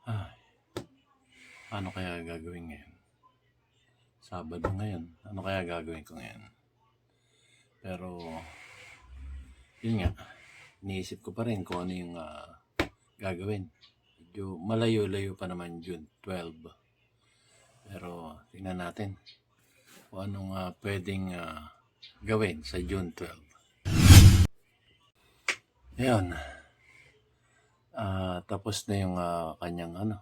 Ay, ano kaya gagawin ngayon? Sabado ngayon. Ano kaya gagawin ko ngayon? Pero, yun nga. Iniisip ko pa rin kung ano yung gagawin. Medyo malayo-layo pa naman June 12. Pero, tingnan natin kung anong pwedeng gawin sa June 12. Ayun. Tapos na yung kanyang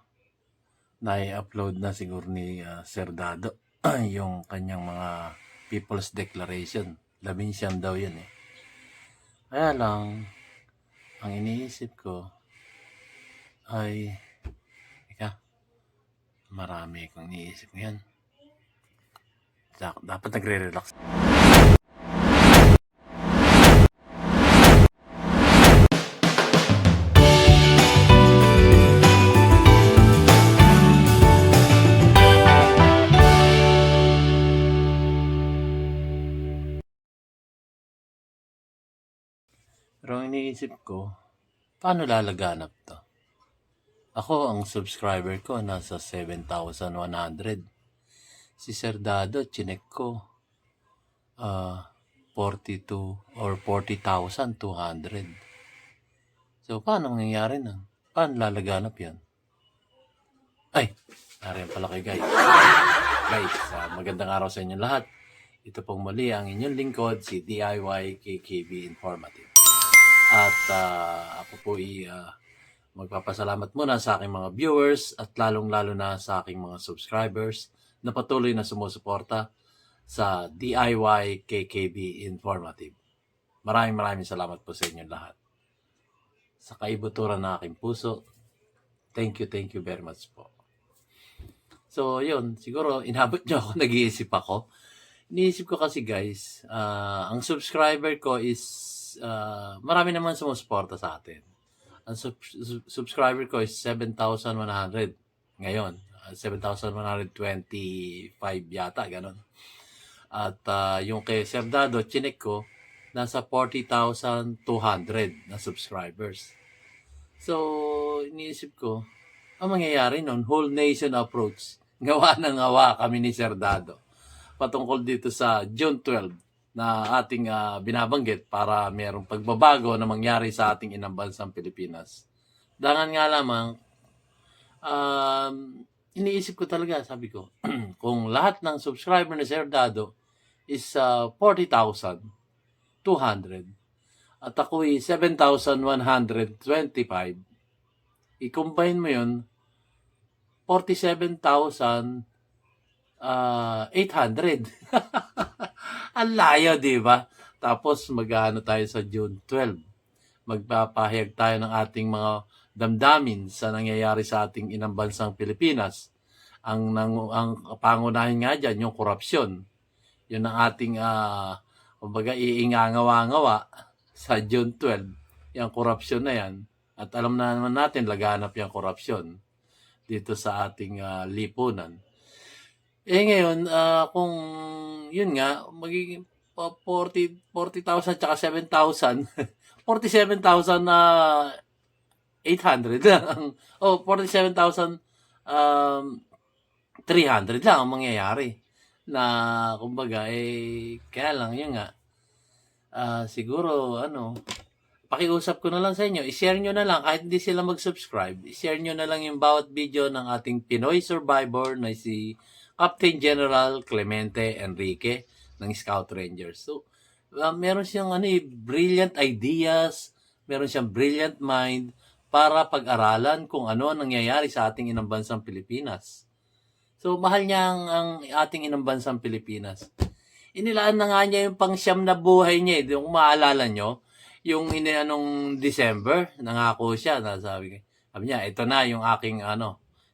na-upload na siguro ni Sir Dado yung kanyang mga People's Declaration. 11 daw yun eh. Kaya lang, ang iniisip ko ay, marami kong iniisip ngayon. Dapat nagre-relax. Pero ang iniisip ko, paano lalaganap to? Ako, ang subscriber ko nasa 7,100. Si Sir Dado, chinek ko, 42 or 40,200. So, paano mangyayari na? Paano lalaganap yan? Ay, nariyan pala kay guys. Guys, magandang araw sa inyo lahat. Ito pong muli ang inyong lingkod, si DIY KKB Informative. At ako po magpapasalamat muna sa aking mga viewers at lalong-lalo na sa aking mga subscribers na patuloy na sumusuporta sa DIY KKB Informative. Maraming salamat po sa inyo lahat. Sa kaibuturan ng aking puso, thank you very much po. So, yun, siguro inabot nyo ako, nag-iisip ako. Iniisip ko kasi guys, ang subscriber ko is, marami naman sumusuporta sa atin. Ang subscriber ko is 7,100 ngayon. 7,125 yata, ganun. At yung kay Sir Dado, chinek ko, nasa 40,200 na subscribers. So, iniisip ko, ang mangyayari nun, whole nation approach. Gawa ng gawa kami ni Sir Dado patungkol dito sa June 12 na ating binabanggit para mayroong pagbabago na mangyari sa ating inang bansang Pilipinas. Dangan nga lamang, iniisip ko talaga, sabi ko, kung lahat ng subscriber ni Sir Dado is 40,200 at ako'y 7,125, i-combine mo yun, 47,800. Ang layo, di ba? Tapos mag-ano tayo sa June 12. Magpapahayag tayo ng ating mga damdamin sa nangyayari sa ating inang bansang Pilipinas. Ang pangunahin nga dyan, yung korupsyon. Yun ang ating, kumbaga, iingangawa-ngawa sa June 12. Yung korupsyon na yan. At alam na naman natin, laganap yung korupsyon dito sa ating lipunan. Ngayon, kung yun nga, magiging 40,000 tsaka 7,000, 47,800 lang. 47,300 lang ang mangyayari. Na, kumbaga, kaya lang, yun nga, siguro, pakiusap ko na lang sa inyo, i-share nyo na lang, kahit hindi sila mag-subscribe, i-share nyo na lang yung bawat video ng ating Pinoy Survivor na si Captain General Clemente Enrique ng Scout Rangers. So, meron siyang brilliant ideas, meron siyang brilliant mind para pag-aralan kung ano ang nangyayari sa ating inang bansang Pilipinas. So, mahal niya ang ating inang bansang Pilipinas. Inilaan na nga niya yung pang-siyam na buhay niya. Kung maalala nyo, yung anong December, nangako siya, sabi niya, ito na yung aking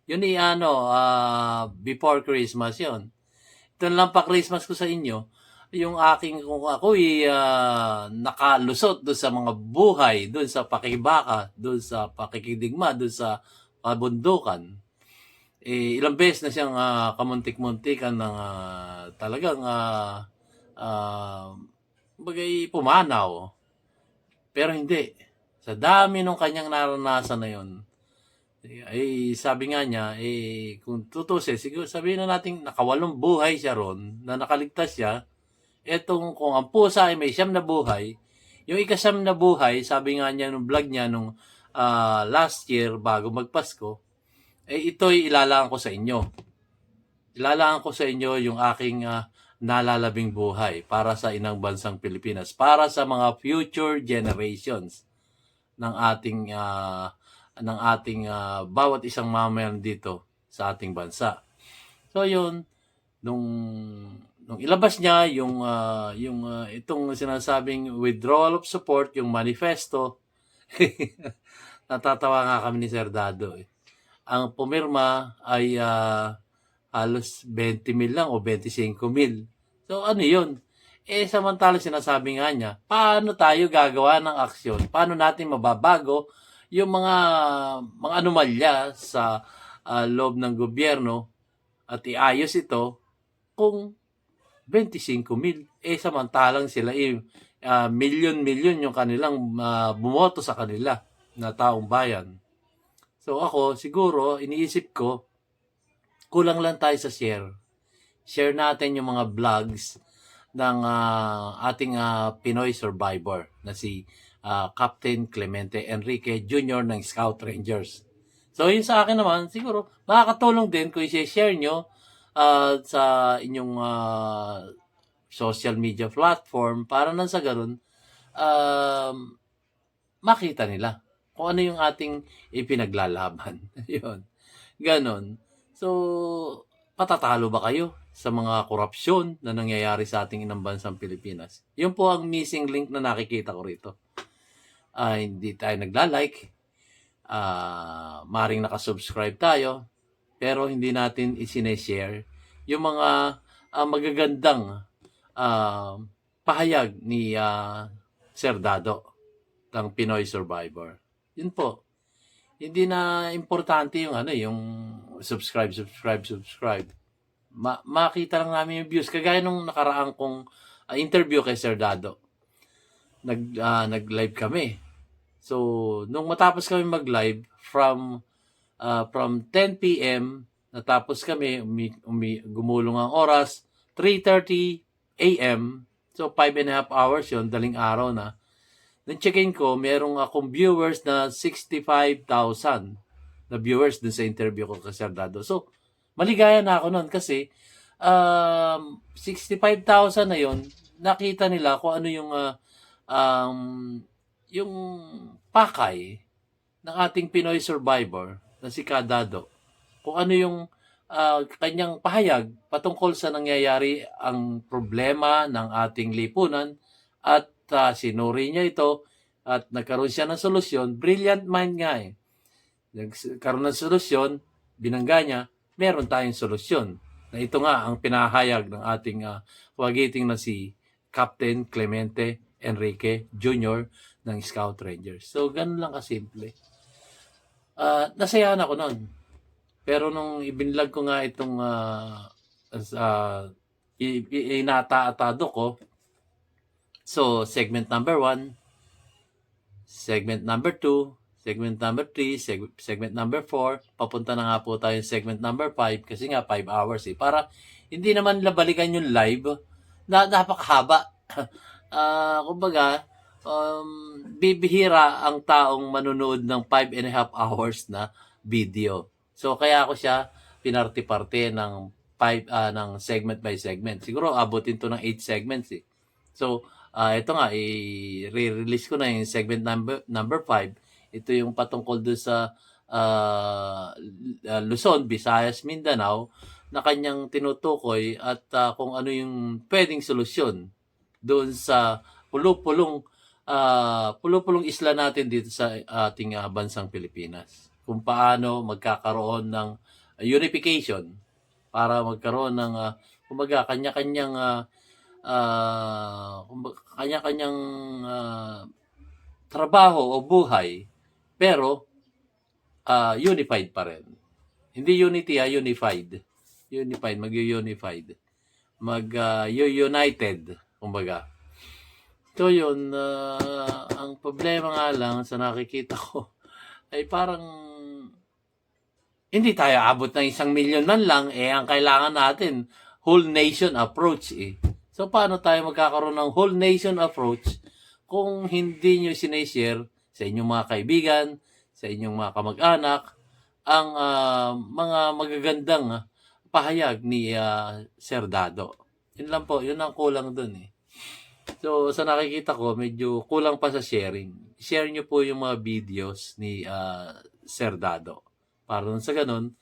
yun before Christmas yun. Ito lang pa Christmas ko sa inyo, yung aking, kung ako nakalusot doon sa mga buhay, doon sa pakibaka, doon sa pakikidigma, doon sa kabundukan. Ilang beses na siyang kamuntik-muntikan ng talagang bagay pumanaw. Pero hindi. Sa dami ng kanyang naranasan na yun, Sabi nga niya, kung tutusin, siguro sabihin na natin nakawalong buhay siya ron, na nakaligtas siya. Etong kung ang pusa ay may 9 na buhay, yung ika-9 na buhay, sabi nga niya nung vlog niya nung last year bago magpasko, ito'y ilalaan ko sa inyo. Ilalaan ko sa inyo yung aking nalalabing buhay para sa inang bansang Pilipinas, para sa mga future generations ng ating bawat isang mamayan dito sa ating bansa. So yun, nung ilabas niya yung itong sinasabing withdrawal of support, yung manifesto, natatawa nga kami ni Sir Dado. Ang pumirma ay halos 20,000 lang o 25,000. So ano yun? Samantalang sinasabi nga niya, paano tayo gagawa ng aksyon? Paano natin mababago yung mga anomalya sa loob ng gobyerno at iayos ito kung 25,000. Samantalang sila milyon-milyon yung kanilang bumoto sa kanila na taong bayan. So ako, siguro, iniisip ko, kulang lang tayo sa share. Share natin yung mga vlogs ng ating Pinoy survivor na si Captain Clemente Enrique Jr. ng Scout Rangers. So yun sa akin naman, siguro makakatulong din kung i-share nyo sa inyong social media platform para nang sa ganun makita nila kung ano yung ating ipinaglalaban. Yun. Ganon. So, patatalo ba kayo sa mga korupsyon na nangyayari sa ating inang bansang Pilipinas? Yun po ang missing link na nakikita ko rito. Hindi tayo nagla-like. Maring nakasubscribe tayo. Pero hindi natin isineshare yung mga magagandang pahayag ni Sir Dado ng Pinoy Survivor. Yun po. Hindi na importante yung yung subscribe. Makita lang namin yung views. Kagaya nung nakaraang kong interview kay Sir Dado. Nag-live kami. So, nung matapos kami mag-live from 10 p.m. natapos kami, gumulong ang oras, 3:30 a.m. So, 5.5 hours yun, daling araw na. Nung check-in ko, merong akong viewers na 65,000 na viewers dun sa interview ko kay Sir Dado. So, maligaya na ako nun kasi 65,000 na yun, nakita nila kung ano yung pakay ng ating Pinoy survivor na si Kadado. Kung ano yung kanyang pahayag patungkol sa nangyayari ang problema ng ating lipunan at sinuri niya ito at nagkaroon siya ng solusyon. Brilliant mind nga eh. Nagkaroon ng solusyon, binangga niya, meron tayong solusyon. Na ito nga ang pinahayag ng ating pagiting na si Captain Clemente Enrique Jr. ng Scout Rangers. So, ganun lang kasimple. Nasayahan ako nun. Pero nung ibinlag ko nga itong inata-atado ko, so, segment number 1, segment number 2, segment number 3, segment number 4, papunta na nga po tayo segment number 5 kasi nga 5 hours para hindi naman labalikan yung live na napakahaba. Kumbaga, bibihira ang taong manunood ng 5.5 hours na video. So, kaya ako siya pinarte-parte ng segment by segment. Siguro, abutin to ng 8 segments eh. So, ito nga, i-release ko na yung segment number 5. Ito yung patungkol doon sa Luzon, Visayas, Mindanao na kanyang tinutukoy at kung ano yung pwedeng solusyon doon sa pulupulong isla natin dito sa ating bansang Pilipinas. Kung paano magkakaroon ng unification para magkaroon ng kumbaga kanya-kanyang trabaho o buhay pero unified pa rin. Hindi unity, unified. Unified, mag-unified. Mag-united, kumbaga. So yun, ang problema nga lang sa nakikita ko ay parang Hindi tayo abot ng 1,000,000 man lang, ang kailangan natin, whole nation approach eh. So, paano tayo magkakaroon ng whole nation approach kung hindi nyo sinishare sa inyong mga kaibigan, sa inyong mga kamag-anak, ang mga magagandang pahayag ni Sir Dado. Yun lang po, yun ang kulang dun eh. So, sa nakikita ko, medyo kulang pa sa sharing. Share nyo po yung mga videos ni Sir Dado. Para sa ganun,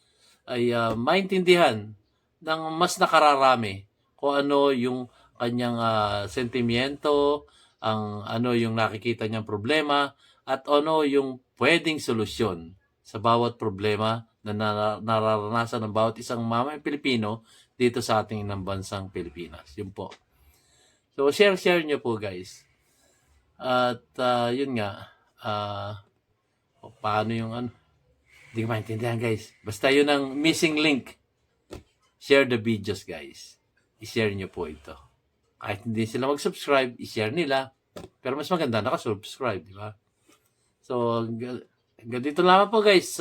ay maintindihan ng mas nakararami kung ano yung kanyang sentimiento, ano yung nakikita niyang problema, at ano yung pwedeng solusyon sa bawat problema na nararanasan ng bawat isang mamayang Pilipino dito sa ating inang bansang Pilipinas. Yun po. So, share nyo po, guys. At yun nga, paano yung ano, hindi ko maintindihan, guys. Basta yun ang missing link. Share the videos, guys. I-share nyo po ito. Kahit hindi sila mag-subscribe, i-share nila. Pero mas maganda naka-subscribe, di ba? So, hanggang dito lamang po, guys.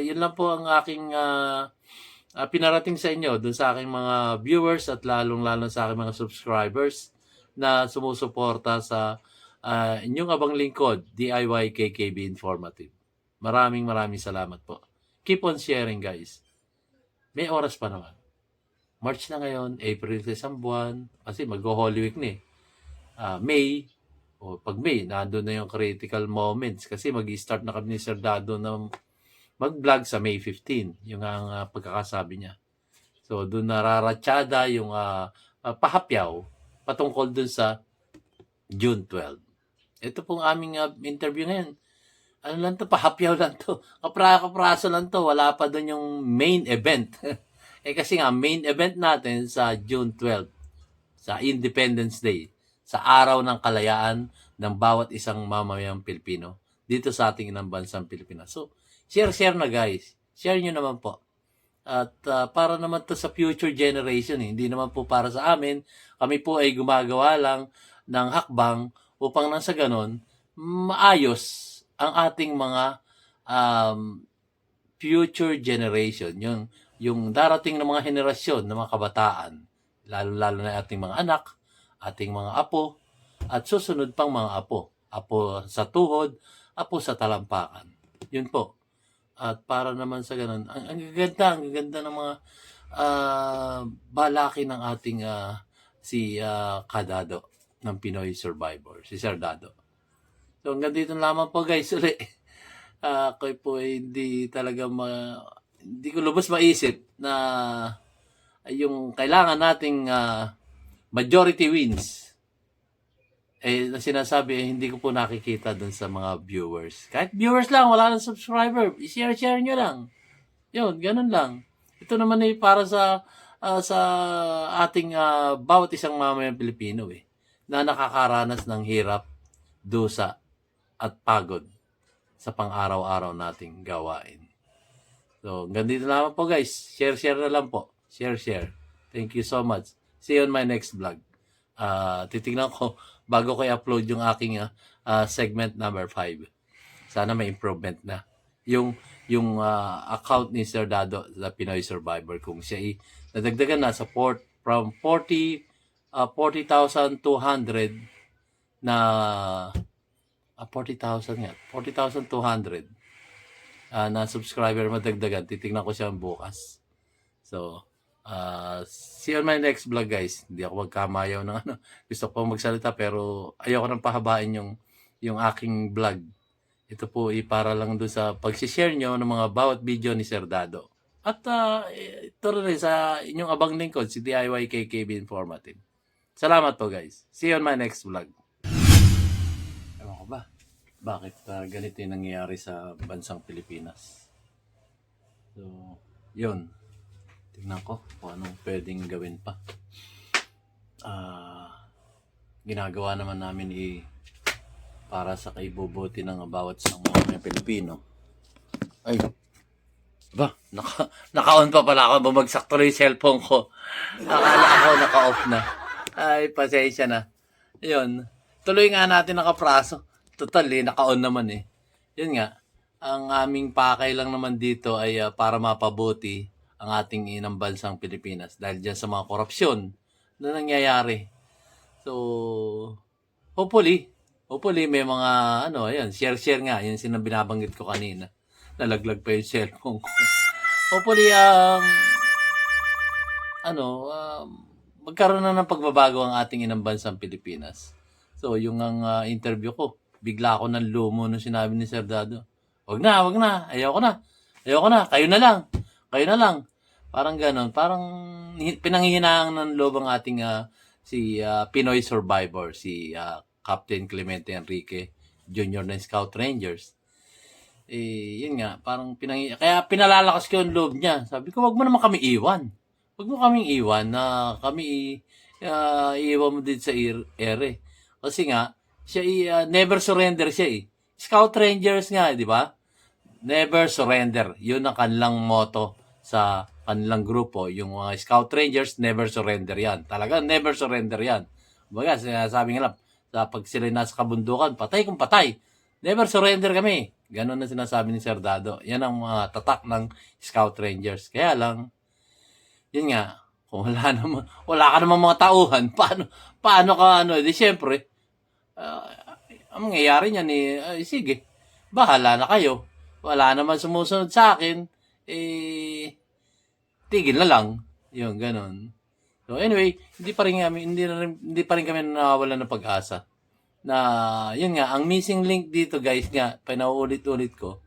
Yun lang po ang aking pinarating sa inyo dun sa aking mga viewers at lalong-lalo sa aking mga subscribers na sumusuporta sa inyong abang lingkod, DIY KKB Informative. Maraming salamat po. Keep on sharing, guys. May oras pa naman. March na ngayon, April sa isang buwan, kasi mag-Holy Week na eh. May, pag May, nandun na yung critical moments kasi mag-start na kami ni Sir Dado na mag-vlog sa May 15, yung ang pagkakasabi niya. So, doon nararatsada yung pahapyaw patungkol dun sa June 12. Ito pong aming interview ngayon. Ano lang to, pahapyaw lang to. Kapraso lang to. Wala pa doon yung main event. Kasi nga, main event natin sa June 12, sa Independence Day, sa araw ng kalayaan ng bawat isang mamayang Pilipino dito sa ating inang bansang Pilipinas. So, share na, guys. Share nyo naman po. At para naman to sa future generation, hindi naman po para sa amin. Kami po ay gumagawa lang ng hakbang upang nang sa ganon, maayos ang ating mga future generation, yung darating na mga henerasyon ng mga kabataan, lalo na ating mga anak, ating mga apo, at susunod pang mga apo. Apo sa tuhod, apo sa talampakan. Yun po. At para naman sa ganun, ang ganda ng mga balaki ng ating si Kadado ng Pinoy Survivor, si Sir Dado. So hanggang dito lamang po, guys, ulit. Ako po hindi talaga hindi ko lubos maisip na yung kailangan nating majority wins na sinasabi, hindi ko po nakikita dun sa mga viewers. Kahit viewers lang, wala nang subscriber, i-share nyo lang. Yun, ganun lang. Ito naman ay para sa ating bawat isang mamayang Pilipino na nakakaranas ng hirap, dusa, at pagod sa pang-araw-araw nating gawain. So, ganito naman po, guys. Share na lang po. Share. Thank you so much. See you on my next vlog. Titignan ko bago ko i-upload yung aking segment number 5. Sana may improvement na. Yung account ni Sir Dado sa Pinoy Survivor, kung siya nadagdagan na sa from 40,200 na 40,000 nga. 40,200 na subscriber madagdagan. Titingnan ko siya bukas. So, see you on my next vlog, guys. Hindi ako magkamayaw ng ano. Gusto ko magsalita pero ayoko nang pahabain yung aking vlog. Ito po para lang doon sa pag-share nyo ng mga bawat video ni Sir Dado. At ito rin sa inyong abang lingkod, si DIY KKB Informative. Salamat po, guys. See you on my next vlog. Ewan ko ba? Bakit ganito yung nangyayari sa bansang Pilipinas? So, yun. Tingnan ko kung anong pwedeng gawin pa. Ginagawa naman namin para sa kaibubuti ng bawat isang mga Pilipino. Ay, ba, naka-on pa pala ako. Bumagsak tuloy yung cellphone ko. Akala ako naka-off na. Ay, pasensya na. Yun. Tuloy nga natin nakapraso. Total, naka-on naman Yun nga. ang aming pakay lang naman dito ay para mapabuti ang ating inang bansang Pilipinas dahil dyan sa mga korupsyon na nangyayari. So, hopefully may mga ayan, share nga, yun binabanggit ko kanina. Nalaglag pa yung cellphone ko. Hopefully, magkaroon na ng pagbabago ang ating inang bansang Pilipinas. So, yung interview ko, bigla ako ng lumo nung sinabi ni Sir Dado. Wag na, ayoko na, kayo na lang. Parang ganon, parang pinanghihinaan ng loob ang ating si Pinoy Survivor, si Captain Clemente Enrique Jr. ng Scout Rangers. Yun nga, parang kaya pinalalakas ko yung loob niya. Sabi ko, wag mo naman kami iwan. Wag mo kaming iwan na kami iiwan mo din sa ere. Kasi nga, siya never surrender siya eh. Scout Rangers nga, di ba? Never surrender. Yun ang kanilang motto sa kanilang grupo. Yung mga Scout Rangers, never surrender yan. Talaga, never surrender yan. Baga, sabi nga lang, pag sila nasa kabundukan, patay kung patay. Never surrender kami. Ganon na sinasabi ni Sir Dado. Yan ang mga tatak ng Scout Rangers. Kaya lang, yun nga, kung wala ka naman mga tauhan, paano ka, di syempre, ang mangyayari niyan sige, bahala na kayo. Wala naman sumusunod sa akin, tigil na lang. Yung ganon. So anyway, hindi pa rin kami nawawalan ng pag-asa. Na, yun nga, ang missing link dito guys nga, pinauulit-ulit ko,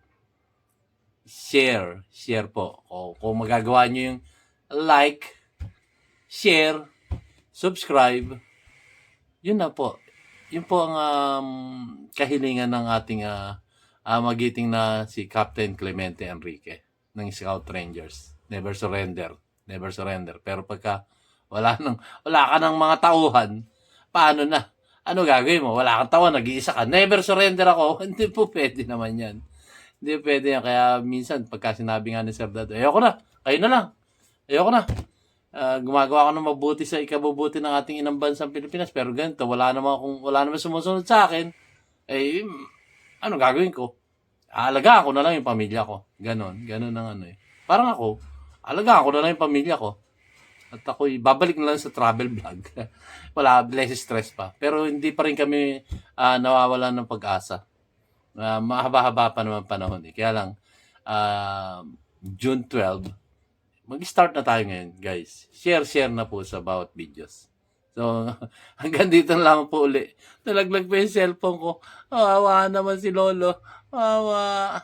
share po. O, kung magagawa nyo yung like, share, subscribe, yun na po. Yun po ang kahilingan ng ating magiting na si Captain Clemente Enrique ng Scout Rangers. Never surrender. Pero pagka wala ka ng mga tauhan, paano na? Ano gagawin mo? Wala kang tauhan, nag-iisa ka. Never surrender ako. Hindi po pwede naman yan. Hindi pwede yan. Kaya minsan, pagka sinabi nga ni Sir Dado, ayoko na, kayo na lang. Ayoko na. Gumagawa ko ng mabuti sa ikabubuti ng ating inang bansang Pilipinas. Pero ganito, wala naman sumusunod sa akin. Ano gagawin ko? Alagaan ko na lang yung pamilya ko. Ganon ang Parang ako, alagaan ko na lang yung pamilya ko. At ako'y babalik na lang sa travel vlog. Wala, less stress pa. Pero hindi pa rin kami nawawalan ng pag-asa. Mahaba-haba pa naman panahon eh. Kaya lang, June 12, mag-start na tayo ngayon, guys. Share na po sa bawat videos. So, hanggang dito lang po uli. Nalaglag pa yung cellphone ko. Awa naman si Lolo. Awa.